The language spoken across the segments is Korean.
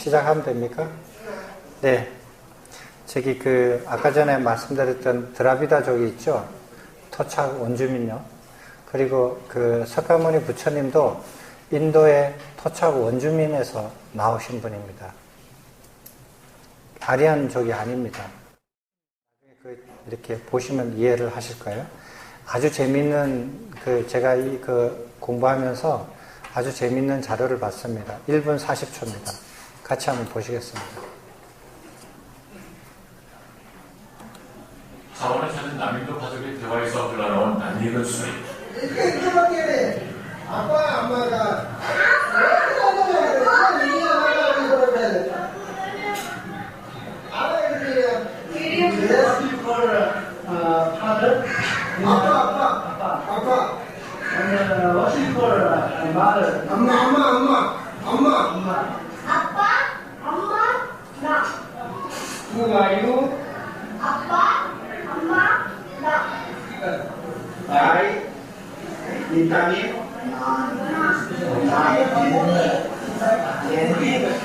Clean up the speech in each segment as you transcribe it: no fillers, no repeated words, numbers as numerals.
시작하면 됩니까? 네. 저기 아까 전에 말씀드렸던 드라비다족이 있죠? 토착 원주민요. 그리고 석가모니 부처님도 인도의 토착 원주민에서 나오신 분입니다. 아리안족이 아닙니다. 이렇게 보시면 이해를 하실 거예요. 아주 재밌는 제가 공부하면서 아주 재밌는 자료를 봤습니다. 1분 40초입니다. 같이 한번 보시겠습니다. 자원을 찾은 남인도 가족의 대화에서 흘러나온 낯익은 소리. 아빠, 엄마가 아빠, 엄마, 나. Who are you? 아빠, 엄마, 나. I. 인타민.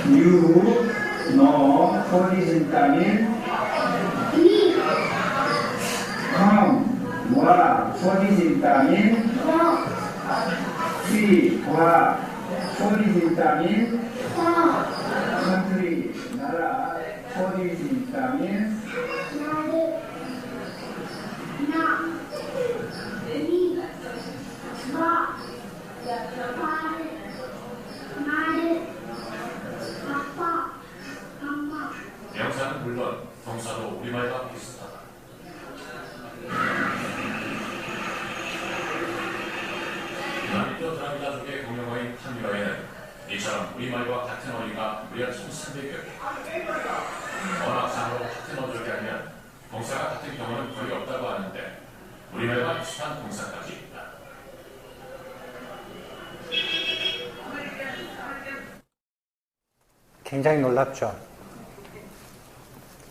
You know what is 인타민? Come. what is 인타민? See. what is 인타민? Country. 나라. what is 인타민? 명사는 물론 동사도 우리말과 비슷하다. 남인도 드라비다족의 공용어인 타미어에는 이처럼 우리말과 같은 어휘가 무려 1300여 개. 언어상으로 같은 어족이 아니면 동사가 같은 경우는 거의 없다고 하는데 우리말과 비슷한 동사까지 있다. 굉장히 놀랍죠.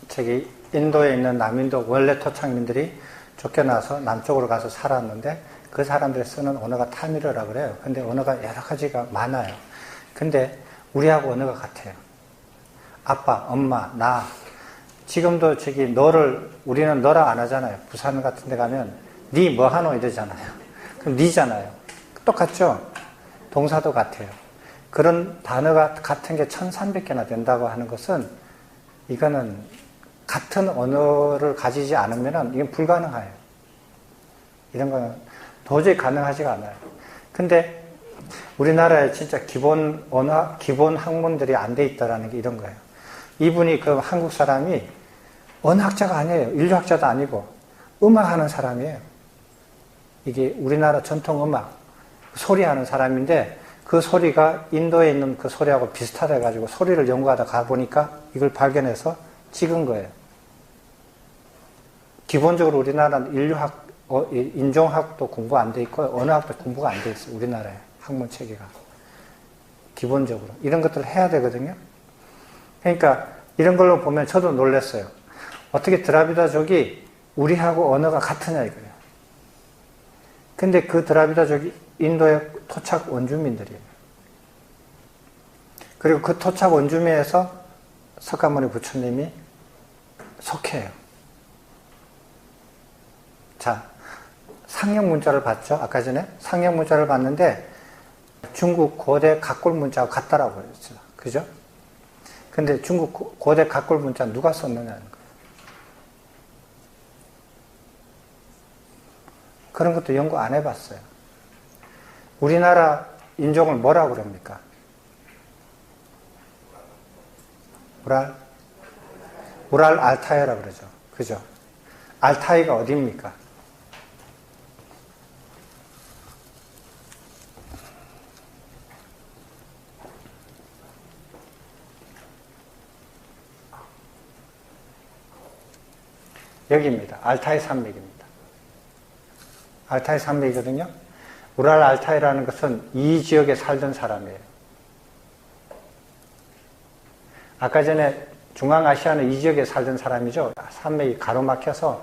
저기 인도에 있는 남인도 원래 토착민들이 쫓겨나서 남쪽으로 가서 살았는데 그 사람들이 쓰는 언어가 타미르라 그래요. 근데 언어가 여러 가지가 많아요. 근데 우리하고 언어가 같아요. 아빠, 엄마, 나. 지금도 저기 우리는 너라 안 하잖아요. 부산 같은 데 가면 니 뭐 하노 이러잖아요. 그럼 니잖아요. 똑같죠? 동사도 같아요. 그런 단어가 같은 게 1300개나 된다고 하는 것은 이거는 같은 언어를 가지지 않으면 이건 불가능해요. 이런 거는 도저히 가능하지가 않아요. 근데 우리나라에 진짜 기본 언어, 기본 학문들이 안 돼 있다라는 게 이런 거예요. 이분이 한국 사람이 언어학자가 아니에요. 인류학자도 아니고 음악하는 사람이에요. 이게 우리나라 전통 음악 소리하는 사람인데 그 소리가 인도에 있는 그 소리하고 비슷하다 해가지고 소리를 연구하다 가보니까 이걸 발견해서 찍은 거예요. 기본적으로 우리나라는 인종학도 공부 안 돼 있고 언어학도 공부가 안 돼 있어요. 우리나라에 학문 체계가. 기본적으로. 이런 것들을 해야 되거든요. 그러니까 이런 걸로 보면 저도 놀랐어요. 어떻게 드라비다족이 우리하고 언어가 같으냐 이거예요. 근데 그 드라비다족이 인도의 토착 원주민들이에요. 그리고 그 토착 원주민에서 석가모니 부처님이 속해요. 자, 상형 문자를 봤죠? 아까 전에 상형 문자를 봤는데 중국 고대 각골 문자와 같다라고 했죠. 그죠? 근데 중국 고대 각골 문자 누가 썼느냐는 거예요. 그런 것도 연구 안 해봤어요. 우리나라 인종을 뭐라고 그럽니까? 우랄 알타이라 그러죠. 그죠? 알타이가 어디입니까? 여기입니다. 알타이 산맥입니다. 알타이 산맥이거든요. 우랄 알타이라는 것은 이 지역에 살던 사람이에요. 아까 전에 중앙아시아는 이 지역에 살던 사람이죠. 산맥이 가로막혀서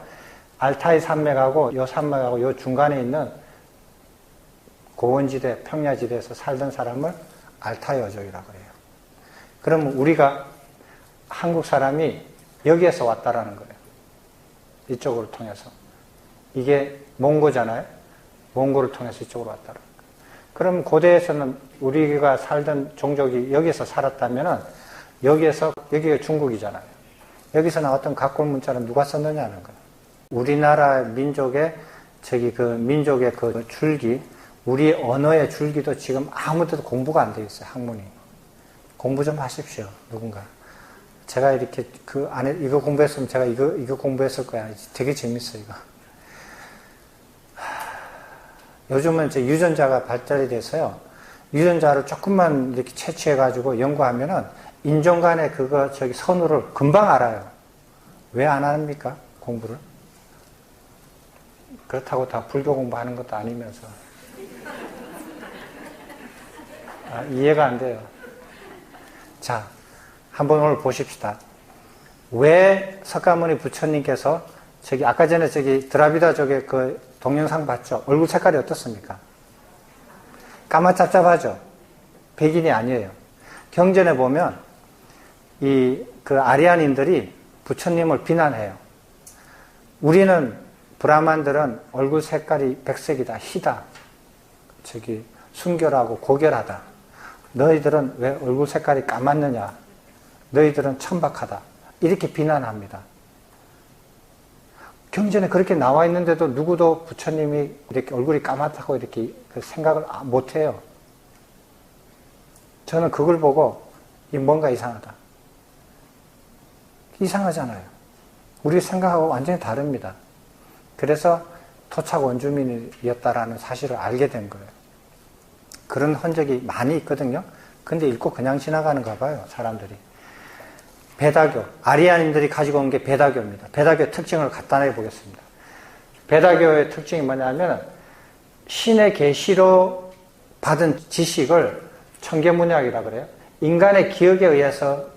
알타이 산맥하고 요 산맥하고 요 중간에 있는 고원지대, 평야지대에서 살던 사람을 알타이 어족이라고 해요. 그러면 우리가 한국 사람이 여기에서 왔다라는 거예요. 이쪽으로 통해서. 이게 몽고잖아요. 몽고를 통해서 이쪽으로 왔다라는 거예요. 그럼 고대에서는 우리가 살던 종족이 여기서 살았다면은 여기가 중국이잖아요. 여기서 나왔던 각골 문자는 누가 썼느냐는 거예요. 우리나라 민족의 민족의 그 줄기, 우리 언어의 줄기도 지금 아무데도 공부가 안 되어 있어요. 학문이. 공부 좀 하십시오. 누군가. 제가 이렇게 그 안에 이거 공부했으면 제가 이거 공부했을 거야. 되게 재밌어 이거. 요즘은 이제 유전자가 발달이 돼서요. 유전자를 조금만 이렇게 채취해가지고 연구하면은 인종 간의 선후를 금방 알아요. 왜 안 합니까? 공부를? 그렇다고 다 불교 공부하는 것도 아니면서. 이해가 안 돼요. 자, 한번 오늘 보십시다. 왜 석가모니 부처님께서 아까 전에 드라비다 그 동영상 봤죠? 얼굴 색깔이 어떻습니까? 까맣잡잡하죠? 백인이 아니에요. 경전에 보면 그 아리안인들이 부처님을 비난해요. 우리는 브라만들은 얼굴 색깔이 백색이다, 희다, 순결하고 고결하다. 너희들은 왜 얼굴 색깔이 까맣느냐? 너희들은 천박하다. 이렇게 비난합니다. 경전에 그렇게 나와 있는데도 누구도 부처님이 이렇게 얼굴이 까맣다고 이렇게 생각을 못 해요. 저는 그걸 보고 뭔가 이상하다. 이상하잖아요. 우리 생각하고 완전히 다릅니다. 그래서 토착 원주민이었다라는 사실을 알게 된 거예요. 그런 흔적이 많이 있거든요. 근데 읽고 그냥 지나가는가 봐요, 사람들이. 베다교, 아리아인들이 가지고 온 게 베다교입니다. 베다교의 특징을 간단하게 보겠습니다. 베다교의 특징이 뭐냐면 신의 계시로 받은 지식을 청계문학이라고 그래요. 인간의 기억에 의해서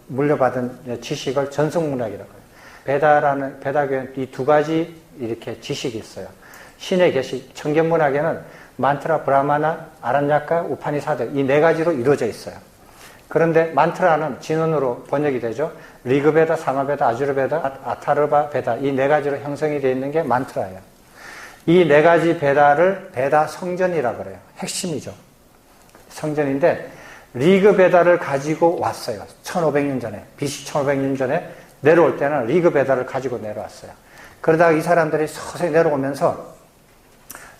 물려받은 지식을 전승문학이라고 해요. 베다교는 이 두 가지 이렇게 지식이 있어요. 신의 계시, 청계문학에는 만트라, 브라마나, 아란야카, 우파니사드 이 네 가지로 이루어져 있어요. 그런데 만트라는 진원으로 번역이 되죠. 리그베다, 사마베다, 아주르베다, 아타르바 베다 이 네 가지로 형성이 되어 있는 게 만트라예요. 이 네 가지 베다를 베다 성전이라고 그래요. 핵심이죠. 성전인데 리그베다를 가지고 왔어요. 1500년 전에, BC 1500년 전에 내려올 때는 리그베다를 가지고 내려왔어요. 그러다가 이 사람들이 서서히 내려오면서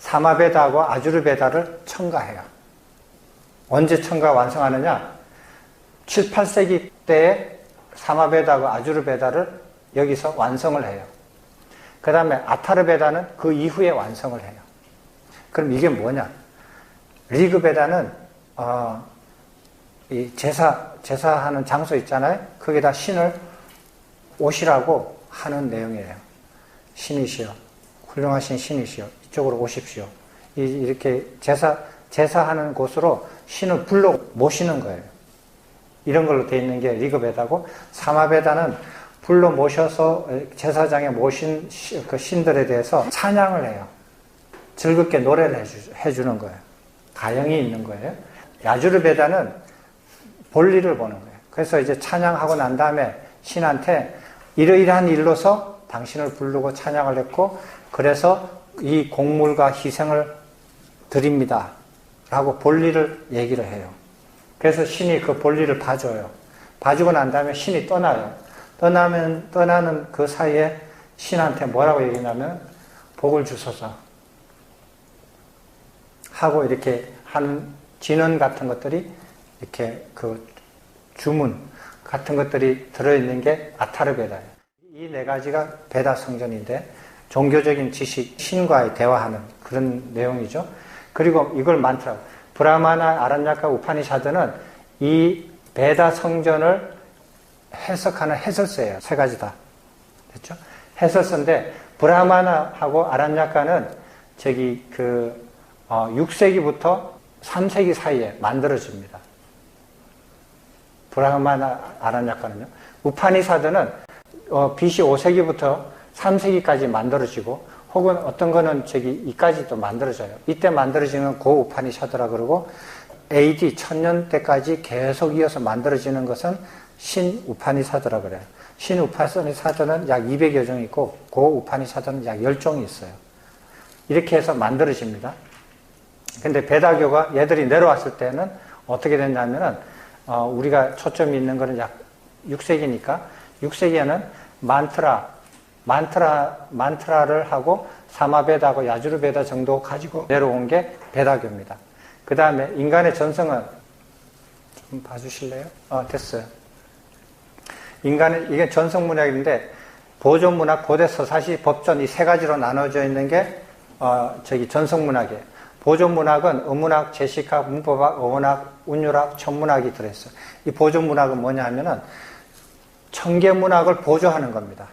사마베다하고 아주르베다를 첨가해요. 언제 첨가 완성하느냐? 7, 8세기 때에 사마베다하고 아주르베다를 여기서 완성을 해요. 그 다음에 아타르베다는 그 이후에 완성을 해요. 그럼 이게 뭐냐? 리그베다는 이 제사하는 장소 있잖아요. 거기다 신을 오시라고 하는 내용이에요. 신이시여, 훌륭하신 신이시여, 이쪽으로 오십시오. 이렇게 제사하는 곳으로 신을 불러 모시는 거예요. 이런 걸로 되어 있는 게 리그베다고, 사마베다는 불러 모셔서 제사장에 모신 그 신들에 대해서 찬양을 해요. 즐겁게 노래를 해주는 거예요. 가형이 있는 거예요. 아주르베다는 볼일을 보는 거예요. 그래서 이제 찬양하고 난 다음에 신한테 이러이러한 일로서 당신을 부르고 찬양을 했고, 그래서 이 공물과 희생을 드립니다 라고 볼일을 얘기를 해요. 그래서 신이 그 볼일을 봐줘요. 봐주고 난 다음에 신이 떠나요. 떠나는 그 사이에 신한테 뭐라고 얘기하냐면 복을 주소서 하고 이렇게 하는 진원 같은 것들이 이렇게 그 주문 같은 것들이 들어있는 게 아타르베다예요. 이 네 가지가 베다 성전인데 종교적인 지식, 신과의 대화하는 그런 내용이죠. 그리고 이걸 만트라, 브라마나, 아란야카, 우파니샤드는 이 베다 성전을 해석하는 해설서예요. 세 가지 다. 됐죠? 해설서인데 브라마나하고 아란야카는 6세기부터 3세기 사이에 만들어집니다. 브라마나, 아란야카는요. 우파니사드는 BC 5세기부터 3세기까지 만들어지고, 혹은 어떤 거는 이까지도 만들어져요. 이때 만들어지는 고 우파니샤드라 그러고, AD 1000년대까지 계속 이어서 만들어지는 것은 신우파니사드라 그래요. 신우파니사드는 약 200여 종이 있고 고우파니사드는 약 10종이 있어요. 이렇게 해서 만들어집니다. 근데 베다교가 얘들이 내려왔을 때는 어떻게 됐냐면은 우리가 초점이 있는 거는 약 6세기니까 6세기에는 만트라를 하고 사마베다하고 야주르베다 정도 가지고 내려온 게 베다교입니다. 그 다음에 인간의 전성은 좀 봐주실래요? 됐어요. 이게 전성문학인데 보존문학, 고대 서사시, 법전 이 세 가지로 나눠져 있는 게 전성문학이에요. 보존문학은 어문학, 제식학, 문법학, 어원학, 운율학, 천문학이 들어있어요. 이 보존문학은 뭐냐 하면은 천계문학을 보조하는 겁니다.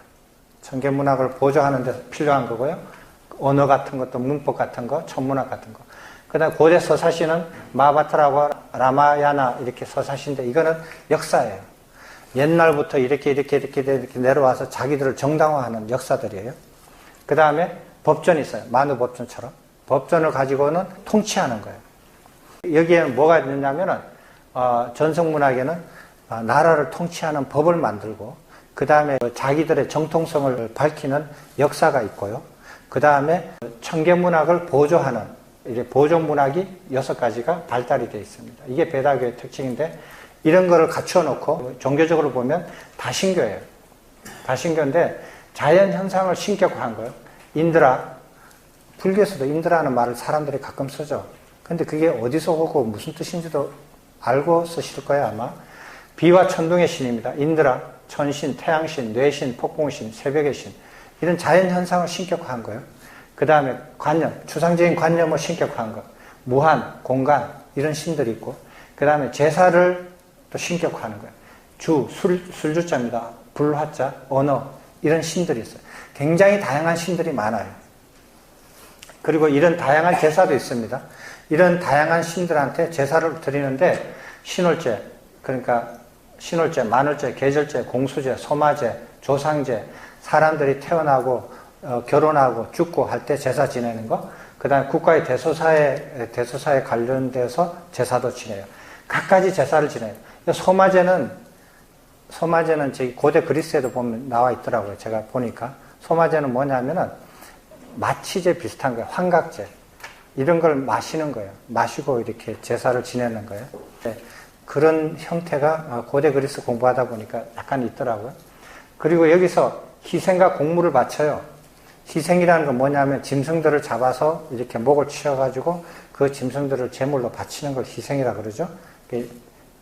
천계문학을 보조하는 데 필요한 거고요. 언어 같은 것도 문법 같은 거, 천문학 같은 거. 그 다음 고대 서사시는 마바타라고 라마야나 이렇게 서사시인데 이거는 역사예요. 옛날부터 이렇게 내려와서 자기들을 정당화하는 역사들이에요. 그 다음에 법전이 있어요. 만우법전처럼. 법전을 가지고는 통치하는 거예요. 여기에는 뭐가 있느냐면은, 전성문학에는 나라를 통치하는 법을 만들고, 그 다음에 자기들의 정통성을 밝히는 역사가 있고요. 그 다음에 천계문학을 보조하는, 이게 보존문학이 6가지가 발달이 되어 있습니다. 이게 베다교의 특징인데, 이런 거를 갖추어 놓고, 종교적으로 보면 다신교예요. 다신교인데, 자연 현상을 신격화한 거예요. 인드라, 불교에서도 인드라는 말을 사람들이 가끔 쓰죠. 근데 그게 어디서 오고 무슨 뜻인지도 알고 쓰실 거예요, 아마. 비와 천둥의 신입니다. 인드라, 천신, 태양신, 뇌신, 폭풍신, 새벽의 신. 이런 자연 현상을 신격화한 거예요. 그 다음에 관념, 추상적인 관념을 신격화한 거. 무한, 공간, 이런 신들이 있고. 그 다음에 제사를 또 신격화하는 거예요. 술주자입니다. 불화자, 언어, 이런 신들이 있어요. 굉장히 다양한 신들이 많아요. 그리고 이런 다양한 제사도 있습니다. 이런 다양한 신들한테 제사를 드리는데 신월제, 그러니까 신월제, 만월제, 계절제, 공수제, 소마제, 조상제, 사람들이 태어나고 결혼하고 죽고 할 때 제사 지내는 거, 그 다음에 국가의 대소사에 관련돼서 제사도 지내요. 각가지 제사를 지내요. 소마제는 저기 고대 그리스에도 보면 나와 있더라고요. 제가 보니까. 소마제는 뭐냐면은 마취제 비슷한 거예요. 환각제. 이런 걸 마시는 거예요. 마시고 이렇게 제사를 지내는 거예요. 그런 형태가 고대 그리스 공부하다 보니까 약간 있더라고요. 그리고 여기서 희생과 공물을 바쳐요. 희생이라는 건 뭐냐면 짐승들을 잡아서 이렇게 목을 치어가지고 그 짐승들을 제물로 바치는 걸 희생이라 그러죠.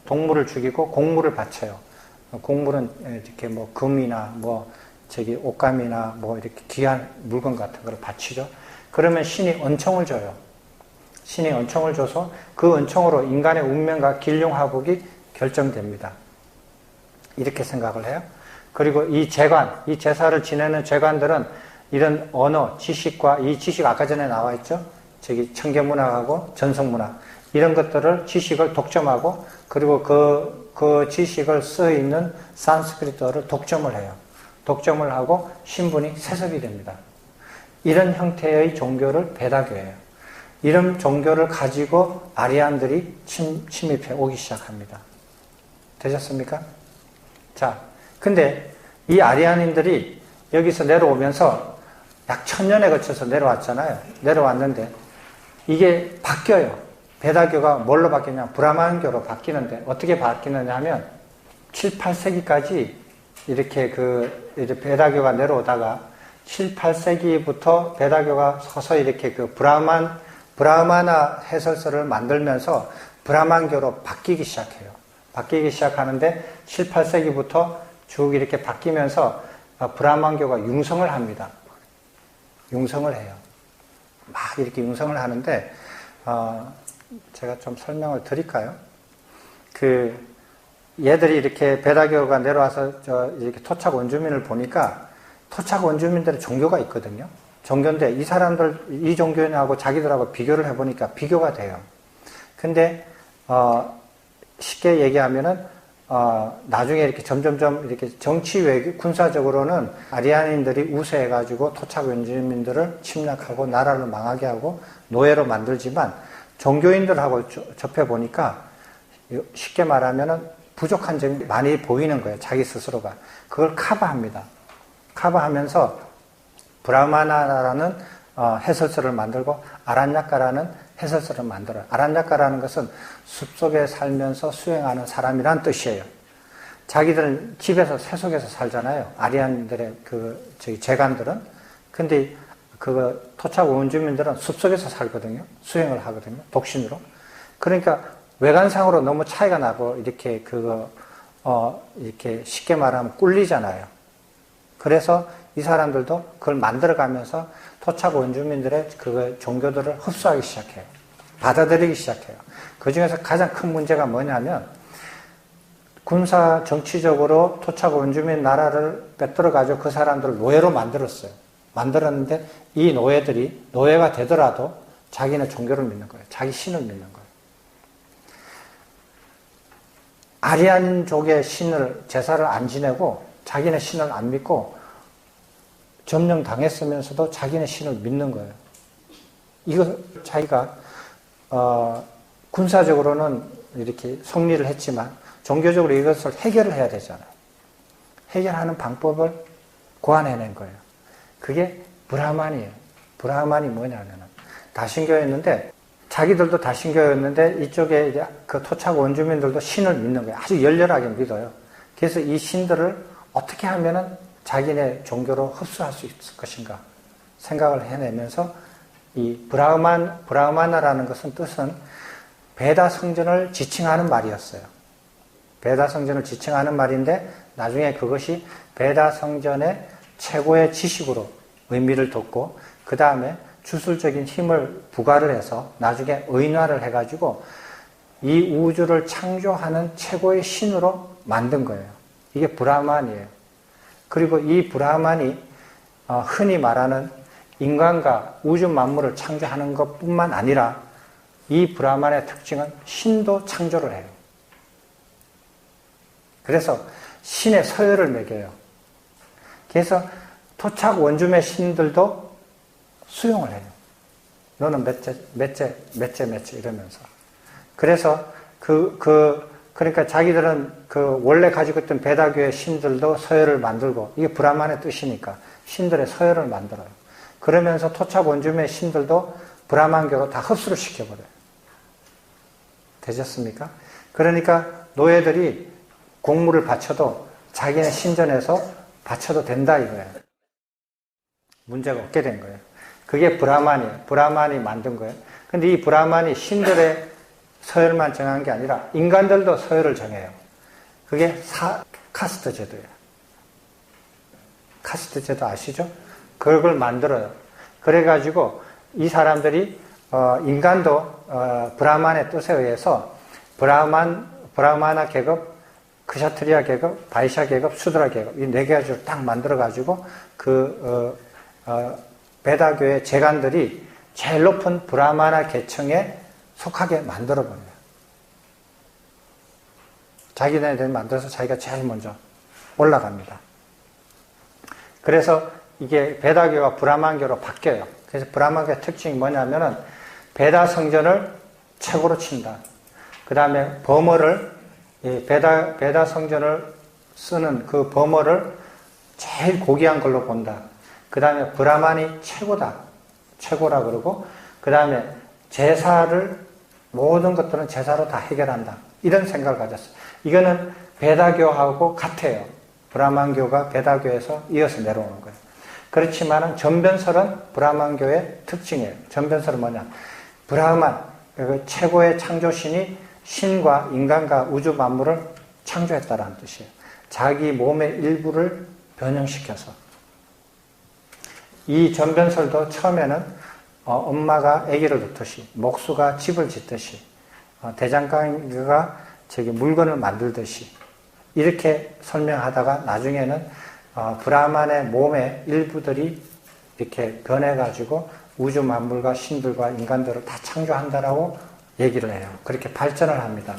동물을 죽이고 공물을 바쳐요. 공물은 이렇게 뭐 금이나 옷감이나 이렇게 귀한 물건 같은 걸 바치죠. 그러면 신이 은총을 줘요. 신이 은총을 줘서 그 은총으로 인간의 운명과 길흉화복이 결정됩니다. 이렇게 생각을 해요. 그리고 이 제사를 지내는 재관들은 이런 언어, 지식과 이 지식 아까 전에 나와 있죠? 저기 천계문학하고 전성문학. 이런 것들을 지식을 독점하고 그리고 그 지식을 쓰여 있는 산스크리트어를 독점을 해요. 독점을 하고 신분이 세습이 됩니다. 이런 형태의 종교를 베다교예요. 이런 종교를 가지고 아리안들이 침입해 오기 시작합니다. 되셨습니까? 자, 근데 이 아리안인들이 여기서 내려오면서 약 1000년에 거쳐서 내려왔잖아요. 내려왔는데 이게 바뀌어요. 베다교가 뭘로 바뀌냐? 브라만교로 바뀌는데 어떻게 바뀌느냐 하면 7, 8세기까지 이렇게 베다교가 내려오다가 7, 8세기부터 베다교가 서서히 이렇게 브라마나 해설서를 만들면서 브라만교로 바뀌기 시작해요. 바뀌기 시작하는데 7, 8세기부터 쭉 이렇게 바뀌면서 브라만교가 융성을 합니다. 융성을 해요. 막 이렇게 융성을 하는데 제가 좀 설명을 드릴까요? 얘들이 이렇게 베다교가 내려와서 이렇게 토착 원주민을 보니까 토착 원주민들의 종교가 있거든요. 종교인데 이 사람들, 이 종교인하고 자기들하고 비교를 해보니까 비교가 돼요. 근데, 쉽게 얘기하면은, 나중에 이렇게 점점점 이렇게 정치 외교, 군사적으로는 아리아인들이 우세해가지고 토착 원주민들을 침략하고 나라를 망하게 하고 노예로 만들지만 종교인들하고 접해 보니까 쉽게 말하면은 부족한 점이 많이 보이는 거예요. 자기 스스로가. 그걸 커버합니다. 커버하면서 브라마나라는 해설서를 만들고 아란야카라는 해설서를 만들어요. 아란야카라는 것은 숲속에 살면서 수행하는 사람이란 뜻이에요. 자기들은 집에서 새 속에서 살잖아요. 아리안들의 재간들은. 근데 토착 원주민들은 숲속에서 살거든요. 수행을 하거든요. 독신으로. 그러니까 외관상으로 너무 차이가 나고 이렇게 이렇게 쉽게 말하면 꿀리잖아요. 그래서 이 사람들도 그걸 만들어가면서 토착 원주민들의 종교들을 흡수하기 시작해요. 받아들이기 시작해요. 그 중에서 가장 큰 문제가 뭐냐면 군사 정치적으로 토착 원주민 나라를 빼들어가지고 그 사람들을 노예로 만들었어요. 만들었는데 이 노예들이 노예가 되더라도 자기네 종교를 믿는 거예요. 자기 신을 믿는 거예요. 아리안족의 신을 제사를 안 지내고 자기네 신을 안 믿고 점령당했으면서도 자기네 신을 믿는 거예요. 이거 자기가 군사적으로는 이렇게 승리를 했지만 종교적으로 이것을 해결을 해야 되잖아요. 해결하는 방법을 고안해낸 거예요. 그게 브라만이에요. 브라만이 뭐냐면은 다신교였는데 자기들도 다신교였는데 이쪽에 이제 그 토착 원주민들도 신을 믿는 거예요. 아주 열렬하게 믿어요. 그래서 이 신들을 어떻게 하면은 자기네 종교로 흡수할 수 있을 것인가 생각을 해내면서 이 브라마나라는 것은 뜻은 베다 성전을 지칭하는 말이었어요. 베다 성전을 지칭하는 말인데 나중에 그것이 베다 성전의 최고의 지식으로 의미를 뒀고 그 다음에 주술적인 힘을 부과를 해서 나중에 의인화를 해가지고 이 우주를 창조하는 최고의 신으로 만든 거예요. 이게 브라만이에요. 그리고 이 브라만이 흔히 말하는 인간과 우주 만물을 창조하는 것뿐만 아니라 이 브라만의 특징은 신도 창조를 해요. 그래서 신의 서열을 매겨요. 그래서 토착 원주민 신들도 수용을 해요. 너는 몇째 이러면서. 그래서 그러니까 자기들은 원래 가지고 있던 베다교의 신들도 서열을 만들고, 이게 브라만의 뜻이니까 신들의 서열을 만들어요. 그러면서 토착 원주민의 신들도 브라만교로 다 흡수를 시켜버려요. 되셨습니까? 그러니까 노예들이 공물을 바쳐도 자기네 신전에서 바쳐도 된다 이거예요. 문제가 없게 된 거예요. 그게 브라만이에요. 브라만이 만든 거예요. 근데 이 브라만이 신들의 서열만 정한 게 아니라 인간들도 서열을 정해요. 그게 카스트 제도예요. 카스트 제도 아시죠? 그걸 만들어요. 그래가지고 이 사람들이 인간도 브라만의 뜻에 의해서 브라마나 계급, 크샤트리아 계급, 바이샤 계급, 수드라 계급 이 네 가지를 딱 만들어가지고 베다교의 재간들이 제일 높은 브라마나 계층에 속하게 만들어버려요. 자기네들 만들어서 자기가 제일 먼저 올라갑니다. 그래서 이게 베다교가 브라만교로 바뀌어요. 그래서 브라만교의 특징이 뭐냐면은 베다 성전을 최고로 친다. 그 다음에 범어를 베다 성전을 쓰는 그 범어를 제일 고귀한 걸로 본다. 그 다음에 브라만이 최고다. 최고라 그러고 그 다음에 제사를 모든 것들은 제사로 다 해결한다. 이런 생각을 가졌어요. 이거는 베다교하고 같아요. 브라만교가 베다교에서 이어서 내려오는 거예요. 그렇지만은 전변설은 브라만교의 특징이에요. 전변설은 뭐냐? 브라만, 최고의 창조신이 신과 인간과 우주 만물을 창조했다라는 뜻이에요. 자기 몸의 일부를 변형시켜서. 이 전변설도 처음에는 엄마가 아기를 놓듯이, 목수가 집을 짓듯이, 대장간이가 물건을 만들듯이 이렇게 설명하다가 나중에는 브라만의 몸의 일부들이 이렇게 변해가지고 우주 만물과 신들과 인간들을 다 창조한다라고 얘기를 해요. 그렇게 발전을 합니다.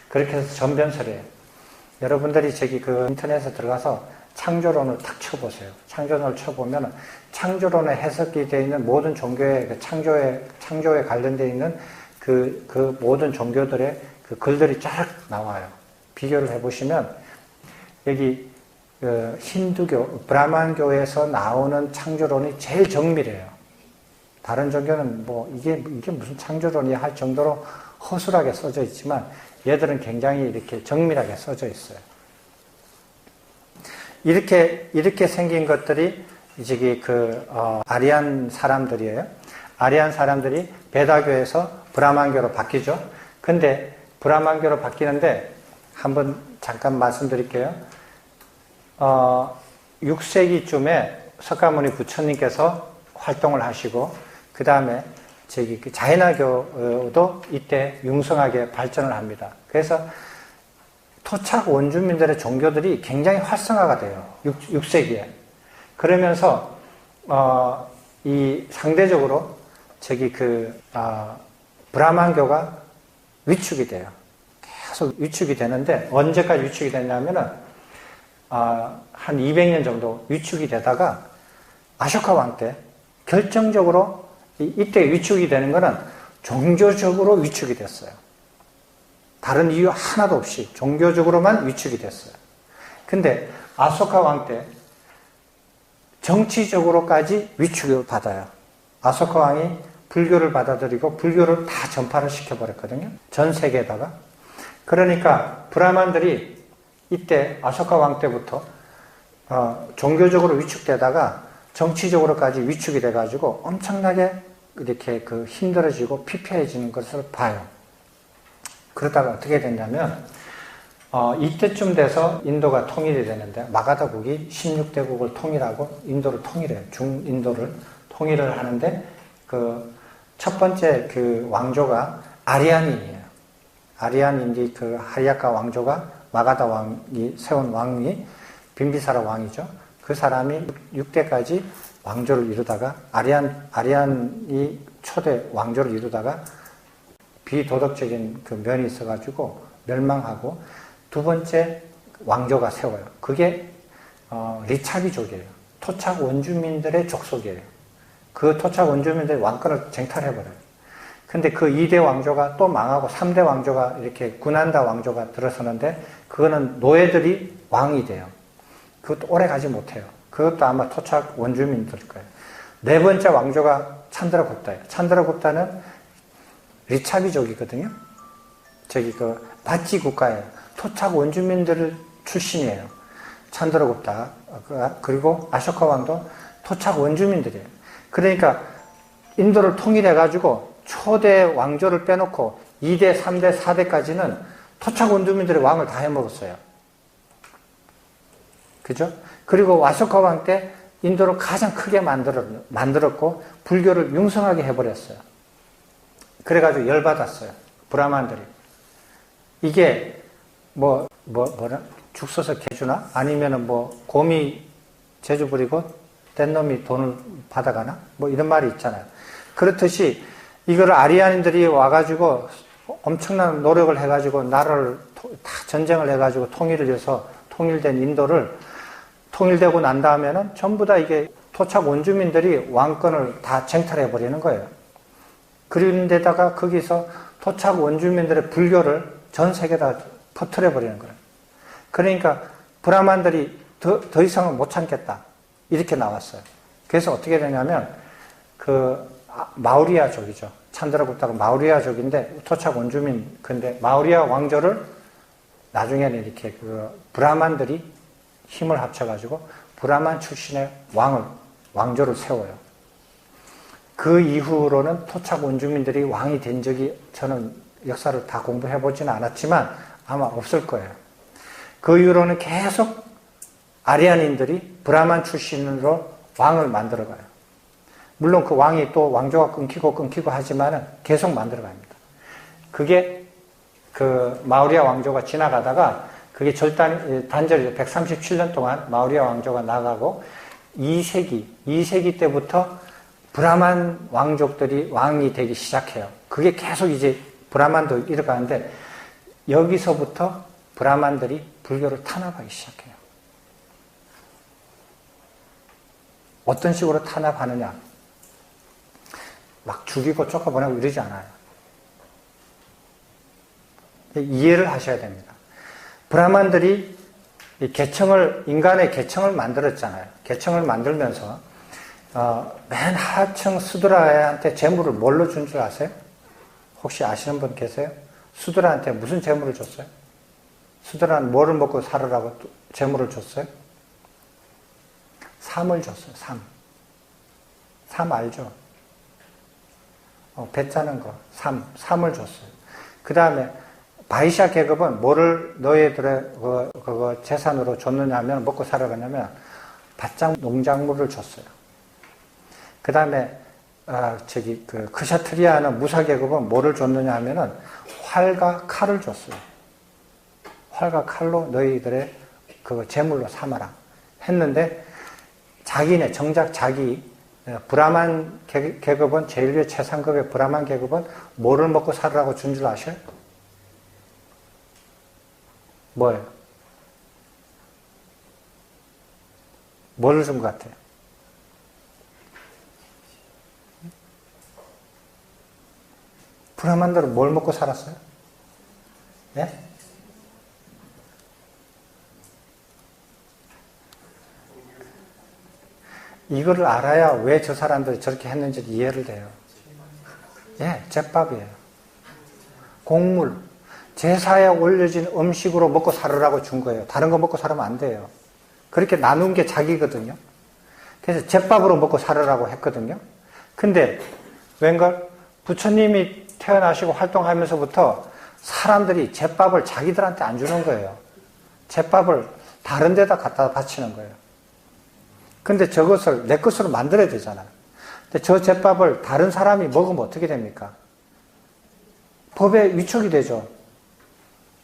그렇게 해서 전변설이에요. 여러분들이 인터넷에 들어가서 창조론을 탁 쳐보세요. 창조론을 쳐보면 창조론에 해석이 되어 있는 모든 종교의 창조에 관련되어 있는 그 모든 종교들의 그 글들이 쫙 나와요. 비교를 해보시면 여기 힌두교, 브라만교에서 나오는 창조론이 제일 정밀해요. 다른 종교는 뭐 이게 무슨 창조론이야 할 정도로 허술하게 써져 있지만 얘들은 굉장히 이렇게 정밀하게 써져 있어요. 이렇게 생긴 것들이 이제 아리안 사람들이에요. 아리안 사람들이 베다교에서 브라만교로 바뀌죠. 근데 브라만교로 바뀌는데 한번 잠깐 말씀드릴게요. 6세기쯤에 석가모니 부처님께서 활동을 하시고 그 다음에 자이나교도 이때 융성하게 발전을 합니다. 그래서 토착 원주민들의 종교들이 굉장히 활성화가 돼요. 6세기에. 그러면서 이 상대적으로 브라만교가 위축이 돼요. 계속 위축이 되는데 언제까지 위축이 되냐면은 한 200년 정도 위축이 되다가 아쇼카 왕 때 결정적으로 이때 위축이 되는 거는 종교적으로 위축이 됐어요. 다른 이유 하나도 없이 종교적으로만 위축이 됐어요. 근데 아소카 왕 때 정치적으로까지 위축을 받아요. 아소카 왕이 불교를 받아들이고 불교를 다 전파를 시켜버렸거든요. 전 세계에다가. 그러니까 브라만들이 이때 아소카 왕 때부터 종교적으로 위축되다가 정치적으로까지 위축이 돼가지고 엄청나게 이렇게 힘들어지고 피폐해지는 것을 봐요. 그러다가 어떻게 됐냐면 이때쯤 돼서 인도가 통일이 되는데 마가다국이 16대국을 통일하고 인도를 통일해요. 중인도를 통일을 하는데 첫 번째 왕조가 아리안인이에요. 아리안인이 하리아카 왕조가 마가다 왕이 세운 왕이 빈비사라 왕이죠. 그 사람이 6대까지 왕조를 이루다가 아리안이 초대 왕조를 이루다가 비도덕적인 면이 있어가지고 멸망하고 두 번째 왕조가 세워요. 그게 리차비족이에요. 토착 원주민들의 족속이에요. 그 토착 원주민들의 왕권을 쟁탈해버려요. 근데 그 2대 왕조가 또 망하고 3대 왕조가 이렇게 구난다 왕조가 들어서는데 그거는 노예들이 왕이 돼요. 그것도 오래 가지 못해요. 그것도 아마 토착 원주민들일 거예요. 네 번째 왕조가 찬드라굽타예요. 찬드라굽타는 리차비족이거든요. 바치 국가예요. 토착 원주민들 출신이에요. 찬드라굽타. 그리고 아쇼카 왕도 토착 원주민들이에요. 그러니까 인도를 통일해가지고 초대 왕조를 빼놓고 2대, 3대, 4대까지는 토착 원주민들의 왕을 다 해먹었어요. 그죠? 그리고 아쇼카 왕 때 인도를 가장 크게 만들었고 불교를 융성하게 해버렸어요. 그래가지고 열받았어요. 브라만들이. 이게 뭐라 죽 써서 개주나? 아니면은 곰이 재주 부리고 뗀 놈이 돈을 받아가나? 이런 말이 있잖아요. 그렇듯이 이거를 아리안인들이 와가지고 엄청난 노력을 해가지고 나라를 다 전쟁을 해가지고 통일을 해서 통일된 인도를 통일되고 난 다음에는 전부 다 이게 토착 원주민들이 왕권을 다 쟁탈해버리는 거예요. 그런데다가 거기서 토착 원주민들의 불교를 전 세계에다 퍼뜨려버리는 거예요. 그러니까 브라만들이 더 이상은 못 참겠다. 이렇게 나왔어요. 그래서 어떻게 되냐면 마우리아족이죠. 찬드라굽타가 마우리아족인데 토착 원주민. 근데 마우리아 왕조를 나중에는 이렇게 브라만들이 힘을 합쳐가지고 브라만 출신의 왕조를 세워요. 그 이후로는 토착 원주민들이 왕이 된 적이 저는 역사를 다 공부해보지는 않았지만 아마 없을 거예요. 그 이후로는 계속 아리안인들이 브라만 출신으로 왕을 만들어가요. 물론 그 왕이 또 왕조가 끊기고 하지만은 계속 만들어갑니다. 그게 마우리아 왕조가 지나가다가 그게 단절이 137년 동안 마우리아 왕조가 나가고 2세기 때부터 브라만 왕족들이 왕이 되기 시작해요. 그게 계속 이제 브라만도 이어가는데 여기서부터 브라만들이 불교를 탄압하기 시작해요. 어떤 식으로 탄압하느냐? 막 죽이고 쫓아보내고 이러지 않아요. 이해를 하셔야 됩니다. 브라만들이 인간의 계층을 만들었잖아요. 계층을 만들면서 맨 하층 수드라한테 재물을 뭘로 준 줄 아세요? 혹시 아시는 분 계세요? 수드라한테 무슨 재물을 줬어요? 수드라는 뭐를 먹고 살으라고 재물을 줬어요? 삶을 줬어요. 삶 알죠? 배 짜는 거, 삶을 줬어요. 그 다음에 바이샤 계급은 뭐를 너희들의 그 재산으로 줬느냐 하면, 먹고 살아가냐면 밭장 농작물을 줬어요. 그 다음에 크샤트리아는 무사 계급은 뭐를 줬느냐 하면은 활과 칼을 줬어요. 활과 칼로 너희들의 그 재물로 삼아라 했는데, 정작 브라만 계급은, 제일 위에 최상급의 브라만 계급은 뭐를 먹고 살으라고 준 줄 아셔요? 뭐예요? 뭐를 준 것 같아요? 브라만들은 뭘 먹고 살았어요? 예? 이거를 알아야 왜 저 사람들이 저렇게 했는지 이해를 돼요. 예, 제밥이에요. 곡물, 제사에 올려진 음식으로 먹고 살으라고 준 거예요. 다른 거 먹고 살으면 안 돼요. 그렇게 나눈 게 자기거든요. 그래서 제밥으로 먹고 살으라고 했거든요. 근데 웬걸 부처님이 태어나시고 활동하면서부터 사람들이 제밥을 자기들한테 안 주는 거예요. 제밥을 다른 데다 갖다 바치는 거예요. 근데 저것을 내 것으로 만들어야 되잖아요. 근데 저 제밥을 다른 사람이 먹으면 어떻게 됩니까? 법에 위축이 되죠.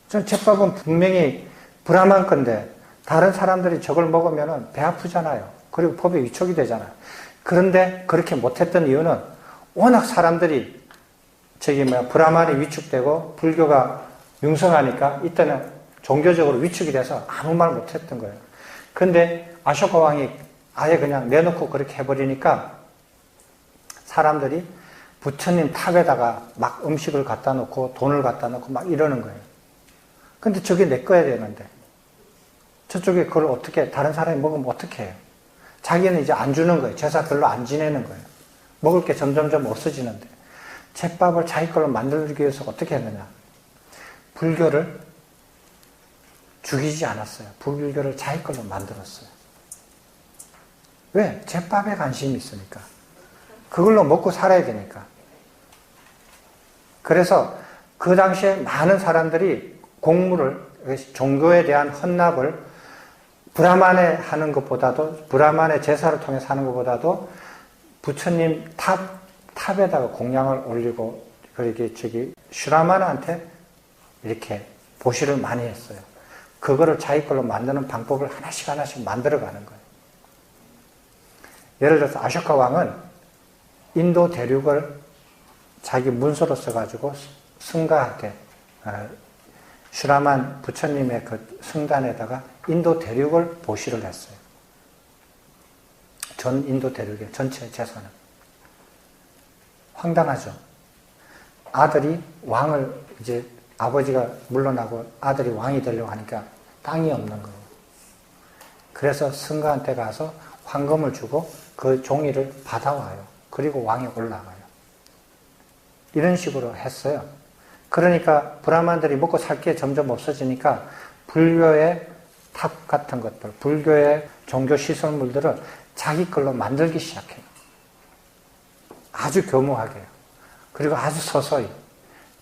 전 제밥은 분명히 브라만 건데 다른 사람들이 저걸 먹으면 배 아프잖아요. 그리고 법에 위축이 되잖아요. 그런데 그렇게 못했던 이유는 워낙 사람들이 브라만이 위축되고 불교가 융성하니까 이때는 종교적으로 위축이 돼서 아무 말 못했던 거예요. 근데 아쇼카 왕이 아예 그냥 내놓고 그렇게 해버리니까 사람들이 부처님 탑에다가 막 음식을 갖다 놓고 돈을 갖다 놓고 막 이러는 거예요. 근데 저게 내 거야 되는데 저쪽에 그걸 어떻게 다른 사람이 먹으면 어떻게 해요? 자기는 이제 안 주는 거예요. 제사 별로 안 지내는 거예요. 먹을 게 점점점 없어지는데 제밥을 자기 걸로 만들기 위해서 어떻게 했느냐? 불교를 죽이지 않았어요. 불교를 자기 걸로 만들었어요. 왜? 제밥에 관심이 있으니까. 그걸로 먹고 살아야 되니까. 그래서 그 당시에 많은 사람들이 곡물을, 종교에 대한 헌납을 브라만에 하는 것보다도, 브라만의 제사를 통해서 하는 것보다도 부처님 탑에다가 공양을 올리고, 슈라만한테 이렇게 보시를 많이 했어요. 그거를 자기 걸로 만드는 방법을 하나씩 만들어가는 거예요. 예를 들어서 아쇼카 왕은 인도 대륙을 자기 문서로 써가지고 승가한테, 슈라만 부처님의 그 승단에다가 인도 대륙을 보시를 했어요. 전 인도 대륙의 전체 재산을. 황당하죠. 아들이 왕을 이제 아버지가 물러나고 아들이 왕이 되려고 하니까 땅이 없는 거예요. 그래서 승가한테 가서 황금을 주고 그 종이를 받아와요. 그리고 왕이 올라가요. 이런 식으로 했어요. 그러니까 브라만들이 먹고 살 게 점점 없어지니까 불교의 탑 같은 것들, 불교의 종교 시설물들을 자기 걸로 만들기 시작해요. 아주 교묘하게요. 그리고 아주 서서히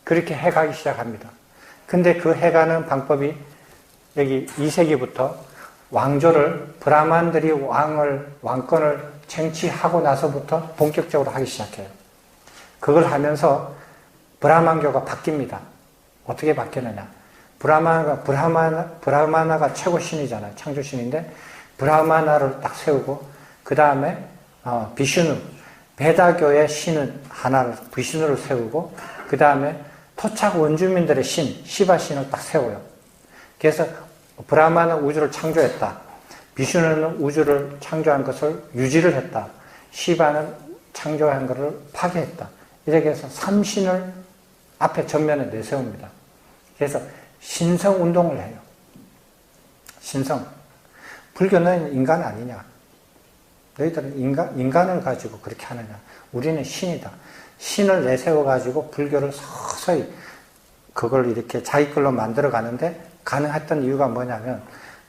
그렇게 해가기 시작합니다. 근데 그 해가는 방법이 여기 2세기부터 왕조를 브라만들이 왕권을 쟁취하고 나서부터 본격적으로 하기 시작해요. 그걸 하면서 브라만교가 바뀝니다. 어떻게 바뀌느냐? 브라마나가 최고 신이잖아요. 창조 신인데 브라마나를 딱 세우고 그 다음에 비슈누, 베다교의 신은 하나를 비슈누를 세우고 그 다음에 토착 원주민들의 신, 시바 신을 딱 세워요. 그래서 브라마는 우주를 창조했다. 비슈누는 우주를 창조한 것을 유지를 했다. 시바는 창조한 것을 파괴했다. 이렇게 해서 삼신을 앞에 전면에 내세웁니다. 그래서 신성 운동을 해요. 신성. 불교는 인간 아니냐? 너희들은 인간을 가지고 그렇게 하느냐? 우리는 신이다. 신을 내세워 가지고 불교를 서서히 그걸 이렇게 자기 걸로 만들어 가는데 가능했던 이유가 뭐냐면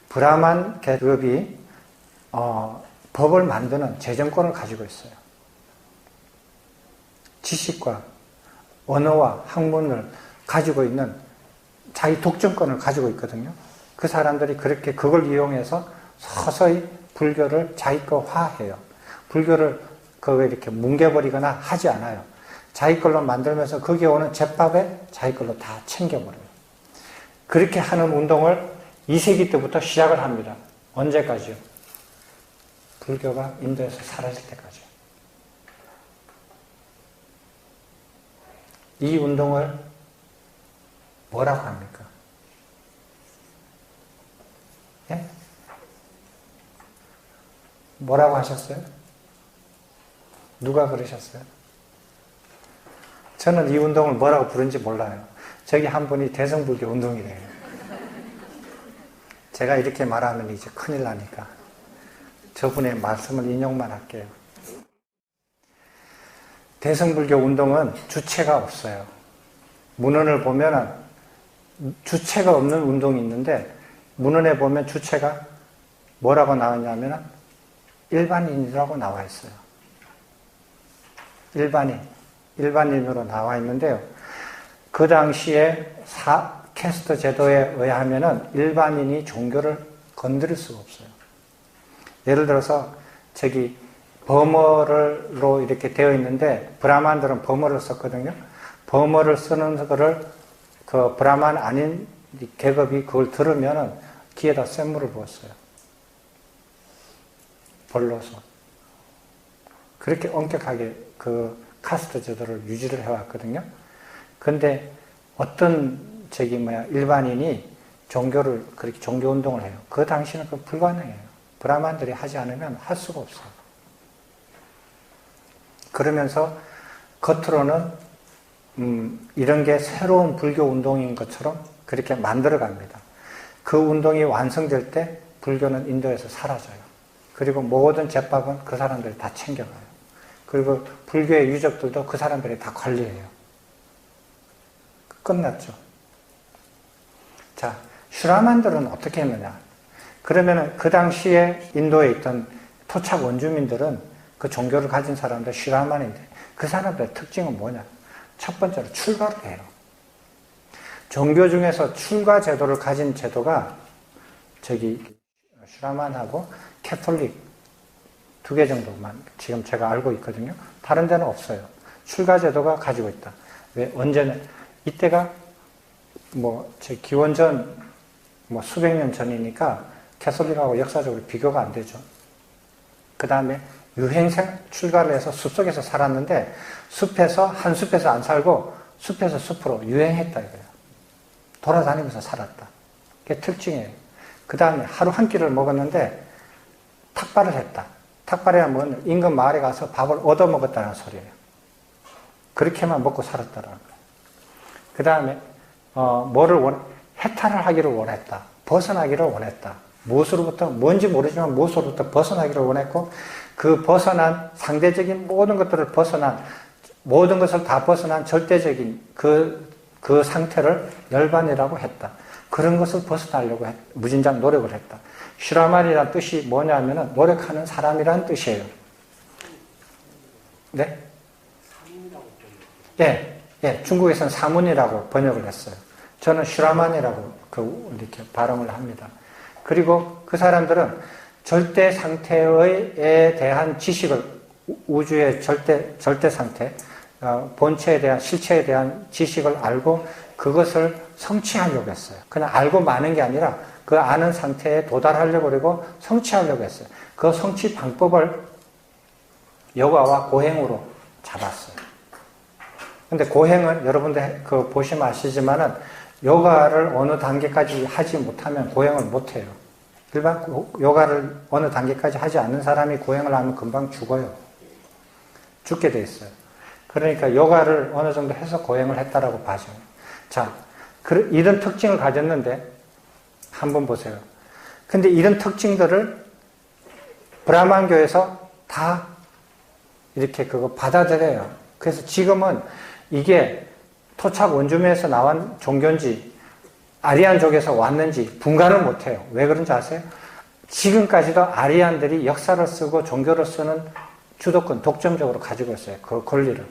브라만 계급이 법을 만드는 재정권을 가지고 있어요. 지식과 언어와 학문을 가지고 있는 자기 독점권을 가지고 있거든요. 그 사람들이 그렇게 그걸 이용해서 서서히 불교를 자기 거화해요. 불교를 그거 이렇게 뭉개버리거나 하지 않아요. 자기 걸로 만들면서 거기에 오는 제밥에 자기 걸로 다 챙겨버려요. 그렇게 하는 운동을 2세기 때부터 시작을 합니다. 언제까지요? 불교가 인도에서 사라질 때까지요. 이 운동을 뭐라고 합니까? 예? 뭐라고 하셨어요? 누가 그러셨어요? 저는 이 운동을 뭐라고 부른지 몰라요. 저기 한 분이 대성불교 운동이래요. 제가 이렇게 말하면 이제 큰일 나니까 저분의 말씀을 인용만 할게요. 대성불교 운동은 주체가 없어요. 문헌을 보면은 주체가 없는 운동이 있는데 문헌에 보면 주체가 뭐라고 나왔냐면 일반인이라고 나와 있어요. 일반인으로 나와 있는데요. 그 당시에 캐스트 제도에 의하면은 일반인이 종교를 건드릴 수가 없어요. 예를 들어서 저기 버머로 이렇게 되어 있는데 브라만들은 버머를 썼거든요. 버머를 쓰는 거를 그 브라만 아닌 계급이 그걸 들으면은 귀에다 쇳물을 부었어요. 벌로서. 그렇게 엄격하게 그 카스트 제도를 유지를 해왔거든요. 근데 어떤 일반인이 종교를 그렇게 종교 운동을 해요. 그 당시는 그 불가능해요. 브라만들이 하지 않으면 할 수가 없어요. 그러면서 겉으로는 이런 게 새로운 불교 운동인 것처럼 그렇게 만들어 갑니다. 그 운동이 완성될 때 불교는 인도에서 사라져요. 그리고 모든 제밥은 그 사람들이 다 챙겨가요. 그리고 불교의 유적들도 그 사람들이 다 관리해요. 끝났죠. 자, 슈라만들은 어떻게 했느냐? 그러면은 그 당시에 인도에 있던 토착 원주민들은 그 종교를 가진 사람들 슈라만인데 그 사람들의 특징은 뭐냐? 첫 번째로 출가를 해요. 종교 중에서 출가 제도를 가진 제도가 슈라만하고 캐톨릭 두 개 정도만 지금 제가 알고 있거든요. 다른 데는 없어요. 출가 제도가 가지고 있다. 왜? 언제는 이때가 기원전 수백 년 전이니까 캐톨릭하고 역사적으로 비교가 안 되죠. 그 다음에 출가를 해서 숲속에서 살았는데 한 숲에서 안 살고 숲에서 숲으로 유행했다 이거예요. 돌아다니면서 살았다. 그게 특징이에요. 그 다음에 하루 한 끼를 먹었는데 탁발을 했다. 탁발이라면 인근 마을에 가서 밥을 얻어 먹었다는 소리예요. 그렇게만 먹고 살았다라는 거예요. 그 다음에 해탈을 하기를 원했다. 벗어나기를 원했다. 무엇으로부터 뭔지 모르지만 무엇으로부터 벗어나기를 원했고 그 벗어난 상대적인 모든 것들을 모든 것을 다 벗어난 절대적인 그 상태를 열반이라고 했다. 그런 것을 벗어나려고 무진장 노력을 했다. 슈라만이라는 뜻이 뭐냐면은 노력하는 사람이라는 뜻이에요. 네? 예, 중국에서는 사문이라고 번역을 했어요. 저는 슈라만이라고 이렇게 발음을 합니다. 그리고 그 사람들은 절대 상태에 대한 지식을, 우주의 절대 상태, 본체에 대한, 실체에 대한 지식을 알고 그것을 성취하려고 했어요. 그냥 알고 마는 게 아니라 그 아는 상태에 도달하려고 그러고 성취하려고 했어요. 그 성취 방법을 여가와 고행으로 잡았어요. 근데 고행은 여러분들 보시면 아시지만은 요가를 어느 단계까지 하지 못하면 고행을 못해요. 일반 요가를 어느 단계까지 하지 않는 사람이 고행을 하면 금방 죽어요. 죽게 돼 있어요. 그러니까 요가를 어느 정도 해서 고행을 했다라고 봐죠. 자, 이런 특징을 가졌는데 한번 보세요. 근데 이런 특징들을 브라만교에서 다 이렇게 그거 받아들여요. 그래서 지금은 이게 토착 원주민에서 나온 종교인지 아리안족에서 왔는지 분간을 못해요. 왜 그런지 아세요? 지금까지도 아리안들이 역사를 쓰고 종교를 쓰는 주도권 독점적으로 가지고 있어요. 그 권리를.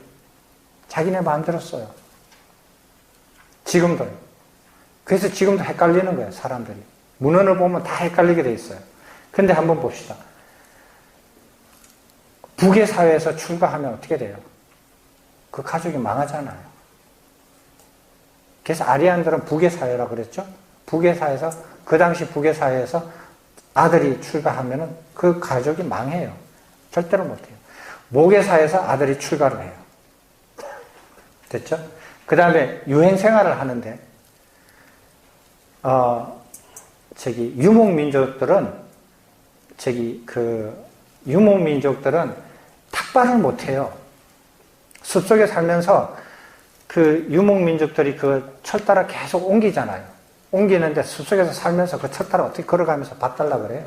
자기네 마음대로 써요. 지금도요. 그래서 지금도 헷갈리는 거예요, 사람들이. 문헌을 보면 다 헷갈리게 돼 있어요. 근데 한번 봅시다. 북의 사회에서 출가하면 어떻게 돼요? 그 가족이 망하잖아요. 그래서 아리안들은 북의 사회라고 그랬죠? 북의 사회에서, 그 당시 북의 사회에서 아들이 출가하면은 그 가족이 망해요. 절대로 못해요. 목의 사회에서 아들이 출가를 해요. 됐죠? 그 다음에 유행 생활을 하는데, 유목민족들은 탁발을 못해요. 숲속에 살면서 그 유목민족들이 그 철따라 계속 옮기잖아요. 옮기는데 숲속에서 살면서 그 철따라 어떻게 걸어가면서 밥 달라 그래요.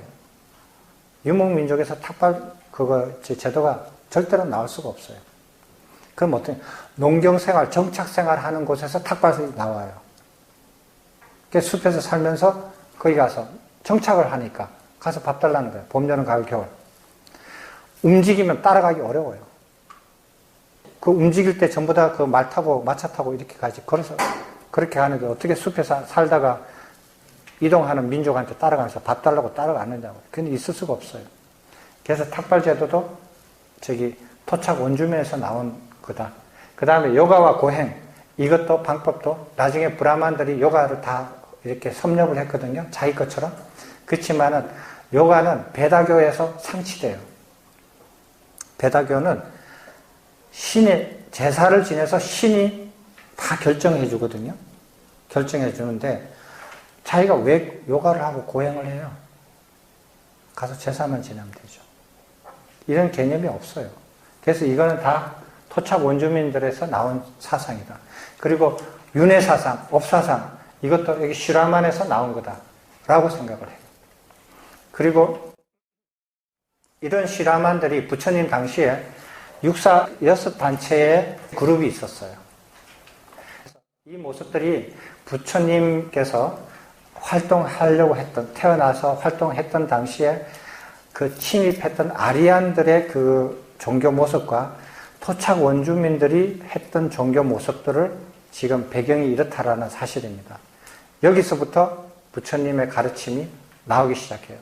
유목민족에서 탁발, 제도가 절대로 나올 수가 없어요. 그럼 어떻게, 농경생활, 정착생활 하는 곳에서 탁발이 나와요. 숲에서 살면서 거기 가서 정착을 하니까 가서 밥 달라는 거예요. 봄, 여름, 가을, 겨울. 움직이면 따라가기 어려워요. 그 움직일 때 전부 다 그 말 타고 마차 타고 이렇게 가지. 걸어서 그렇게 가는데 어떻게 숲에서 살다가 이동하는 민족한테 따라가면서 밥 달라고 따라가느냐고. 그건 있을 수가 없어요. 그래서 탁발 제도도 토착 원주민에서 나온 거다. 그 다음에 요가와 고행, 이것도 방법도 나중에 브라만들이 요가를 다 이렇게 섭렵을 했거든요. 자기 것처럼. 그렇지만은 요가는 베다교에서 상치돼요. 베다교는 신의 제사를 지내서 신이 다 결정해 주거든요. 결정해 주는데 자기가 왜 요가를 하고 고행을 해요? 가서 제사만 지내면 되죠. 이런 개념이 없어요. 그래서 이거는 다 토착 원주민들에서 나온 사상이다. 그리고 윤회사상, 업사상, 이것도 여기 슈라만에서 나온 거다라고 생각을 해요. 그리고 이런 슈라만들이 부처님 당시에 6단체의 그룹이 있었어요. 이 모습들이 부처님께서 활동하려고 태어나서 활동했던 당시에 그 침입했던 아리안들의 그 종교 모습과 토착 원주민들이 했던 종교 모습들을 지금 배경이 이렇다라는 사실입니다. 여기서부터 부처님의 가르침이 나오기 시작해요.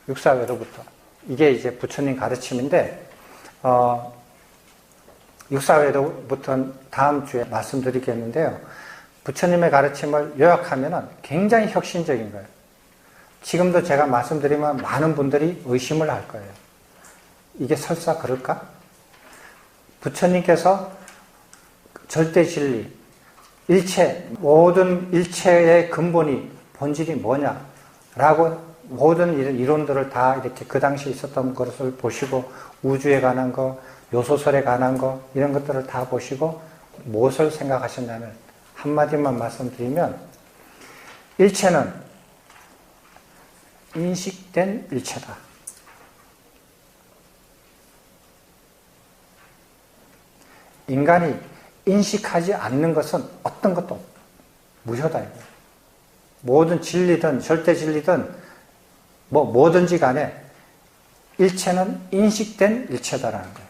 육사회로부터. 이게 이제 부처님 가르침인데, 육사회로부터는 다음 주에 말씀드리겠는데요. 부처님의 가르침을 요약하면 굉장히 혁신적인 거예요. 지금도 제가 말씀드리면 많은 분들이 의심을 할 거예요. 이게 설사 그럴까? 부처님께서 절대 진리, 모든 일체의 근본이, 본질이 뭐냐라고 모든 이론들을 다 이렇게 그 당시에 있었던 것을 보시고 우주에 관한 거, 요소설에 관한 거 이런 것들을 다 보시고 무엇을 생각하셨냐면 한마디만 말씀드리면 일체는 인식된 일체다. 인간이 인식하지 않는 것은 어떤 것도 무효다. 모든 진리든 절대 진리든 뭐든지 간에 일체는 인식된 일체다라는 거예요.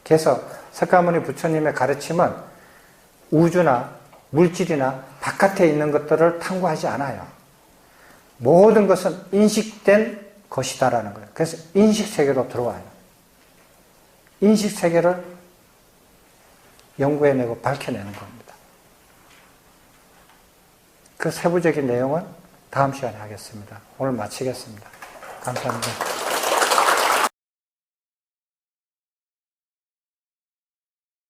그래서 석가모니 부처님의 가르침은 우주나 물질이나 바깥에 있는 것들을 탐구하지 않아요. 모든 것은 인식된 것이다라는 거예요. 그래서 인식세계로 들어와요. 인식세계를 연구해내고 밝혀내는 겁니다. 그 세부적인 내용은 다음 시간에 하겠습니다. 오늘 마치겠습니다. 감사합니다.